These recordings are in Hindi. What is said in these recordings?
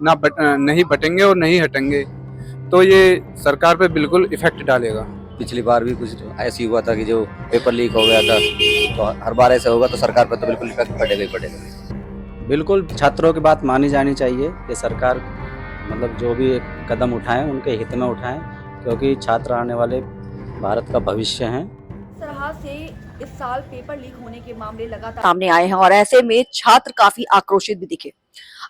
नहीं बटेंगे और नहीं हटेंगे, तो ये सरकार पे बिल्कुल इफेक्ट डालेगा। पिछली बार भी कुछ ऐसी हुआ था कि जो पेपर लीक हो गया था, तो हर बार ऐसा होगा तो सरकार पर तो बिल्कुल इफेक्ट पड़ेगा ही पड़ेगा। बिल्कुल छात्रों की बात मानी जानी चाहिए कि सरकार मतलब जो भी कदम उठाएं उनके हित में उठाएं, क्योंकि छात्र आने वाले भारत का भविष्य हैं। इस तरह से इस साल पेपर लीक होने के मामले लगातार सामने आए हैं और ऐसे में छात्र काफी आक्रोशित भी दिखे।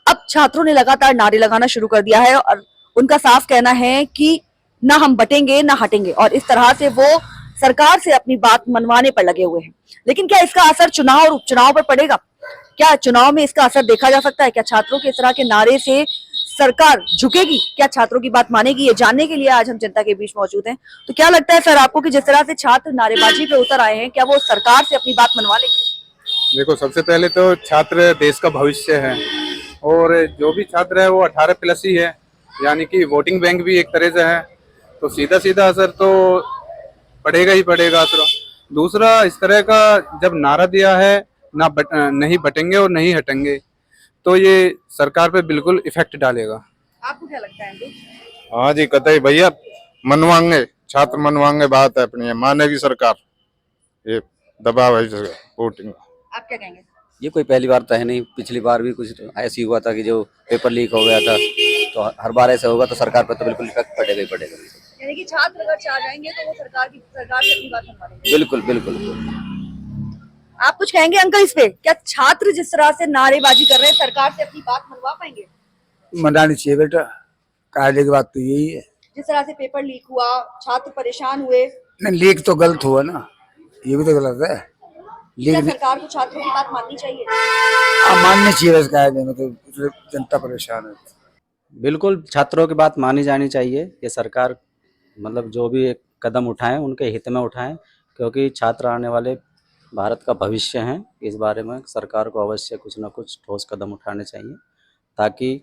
अब छात्रों ने लगातार नारे लगाना शुरू कर दिया है और उनका साफ कहना है कि ना हम बटेंगे ना हटेंगे, और इस तरह से वो सरकार से अपनी बात मनवाने पर लगे हुए हैं। लेकिन क्या इसका असर चुनाव और उपचुनाव पर पड़ेगा? क्या चुनाव में इसका असर देखा जा सकता है? क्या छात्रों के इस तरह के नारे से सरकार झुकेगी? क्या छात्रों की बात मानेगी? ये जानने के लिए आज हम जनता के बीच मौजूद हैं। तो क्या लगता है सर आपको कि जिस तरह से छात्र नारेबाजी पे उतर आए हैं, क्या वो सरकार से अपनी बात मनवा लेंगे? देखो, सबसे पहले तो छात्र देश का भविष्य है, और जो भी छात्र है वो 18 प्लस ही है, यानी कि वोटिंग बैंक भी एक तरह से है, तो सीधा सीधा असर तो पड़ेगा ही पड़ेगा असर। दूसरा, इस तरह का जब नारा दिया है नहीं बटेंगे और नहीं हटेंगे, तो ये सरकार पे बिल्कुल इफेक्ट डालेगा। आपको क्या लगता है? हाँ जी, कतई भैया मनवाएंगे, छात्र मनवाएंगे, बात है अपनी है, मानेगी सरकार। ये दबाव है वोटिंग। आप क्या कहेंगे? ये कोई पहली बार तो है नहीं, पिछली बार भी कुछ ऐसी हुआ था कि जो पेपर लीक हो गया था, तो हर बार ऐसा होगा तो सरकार पर तो बिल्कुल इफेक्ट पड़ेगा ही पड़ेगा। यानी कि छात्र अगर चाह जाएंगे तो वो सरकार से अपनी बात मनवा लेंगे। बिल्कुल बिल्कुल। आप कुछ कहेंगे अंकल इस पे? क्या छात्र जिस तरह से नारेबाजी कर रहे हैं, सरकार से अपनी बात मनवा पाएंगे? मनानी चाहिए बेटा, कायदे की बात तो यही है। जिस तरह से पेपर लीक हुआ, छात्र परेशान हुए, नहीं, लीक तो गलत हुआ ना, ये भी तो गलत है। क्या लीक सरकार को छात्रों की बात माननी चाहिए? माननी चाहिए इस कायदे में, तो जनता परेशान है। बिल्कुल छात्रों की बात मानी जानी चाहिए कि सरकार मतलब जो भी एक कदम उठाएं उनके हित में उठाएं, क्योंकि छात्र आने वाले भारत का भविष्य हैं। इस बारे में सरकार को अवश्य कुछ ना कुछ ठोस कदम उठाने चाहिए, ताकि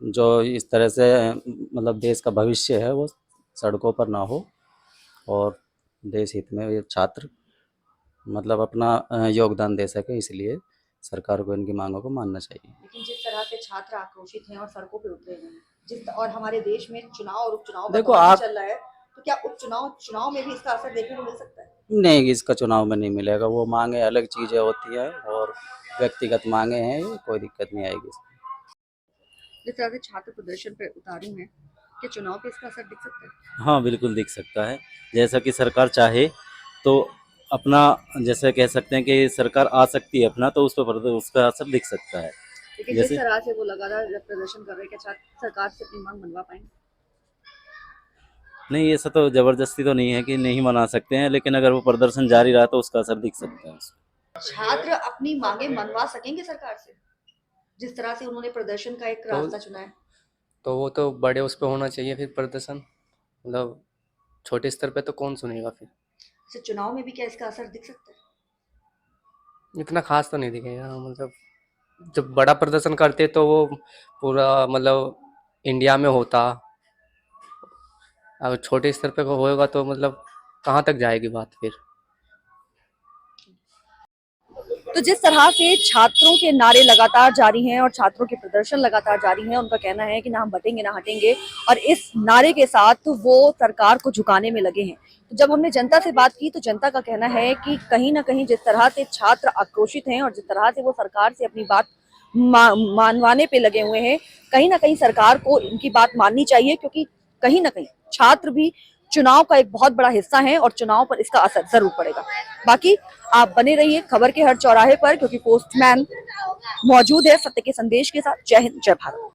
जो इस तरह से मतलब देश का भविष्य है वो सड़कों पर ना हो, और देश हित में ये छात्र मतलब अपना योगदान दे सके। इसलिए सरकार को इनकी मांगों को मानना चाहिए। लेकिन जिस तरह से छात्र आक्रोशित हैं और सड़कों पे उतरे हुए हैं, और हमारे देश में चुनाव और उपचुनाव का देखो, दौर आप चल रहा है, तो क्या चुनाव में भी इसका असर देखने को मिल सकता है? नहीं, इसका चुनाव में नहीं मिलेगा। वो मांगे अलग चीज़ें होती हैं और व्यक्तिगत मांगे हैं, ये कोई दिक्कत नहीं आएगी इसमें। जिस तरह से छात्र प्रदर्शन पर उतारू हैं, क्या चुनाव पे इसका असर दिख सकता है? हाँ, बिल्कुल दिख सकता है। जैसा कि सरकार चाहे तो अपना, जैसे कह सकते हैं कि सरकार आ सकती है अपना, तो उस पर उसका असर दिख सकता है। लेकिन जिस जैसे तरह से वो लगातार प्रदर्शन कर रहे हैं, क्या छात्र सरकार से अपनी मांग मनवा पाएंगे? नहीं, ऐसा तो जबरदस्ती तो नहीं है कि नहीं मना सकते हैं, लेकिन अगर वो प्रदर्शन जारी रहा तो उसका असर दिख सकता है। छात्र अपनी मांगे मनवा सकेंगे सरकार से, जिस तरह से उन्होंने प्रदर्शन का एक रास्ता चुना है? तो वो तो बड़े उस पर होना चाहिए फिर प्रदर्शन, मतलब छोटे स्तर पे तो कौन सुनेगा फिर। तो चुनाव में भी क्या इसका असर दिख सकता है? इतना खास तो नहीं दिखेगा, मतलब जब बड़ा प्रदर्शन करते तो वो पूरा मतलब इंडिया में होता, अगर छोटे स्तर पे होएगा तो मतलब कहाँ तक जाएगी बात फिर। तो जिस तरह से छात्रों के नारे लगातार जारी हैं और छात्रों के प्रदर्शन लगातार जारी हैं, उनका कहना है कि ना हम बटेंगे ना हटेंगे, और इस नारे के साथ तो वो सरकार को झुकाने में लगे हैं। तो जब हमने जनता से बात की तो जनता का कहना है कि कहीं ना कहीं जिस तरह से छात्र आक्रोशित हैं और जिस तरह से वो सरकार से अपनी बात मानवाने पे लगे हुए हैं, कहीं ना कहीं सरकार को इनकी बात माननी चाहिए, क्योंकि कहीं ना कहीं छात्र भी चुनाव का एक बहुत बड़ा हिस्सा है और चुनाव पर इसका असर जरूर पड़ेगा। बाकी आप बने रहिए खबर के हर चौराहे पर, क्योंकि पोस्टमैन मौजूद है सत्य के संदेश के साथ। जय हिंद, जय भारत।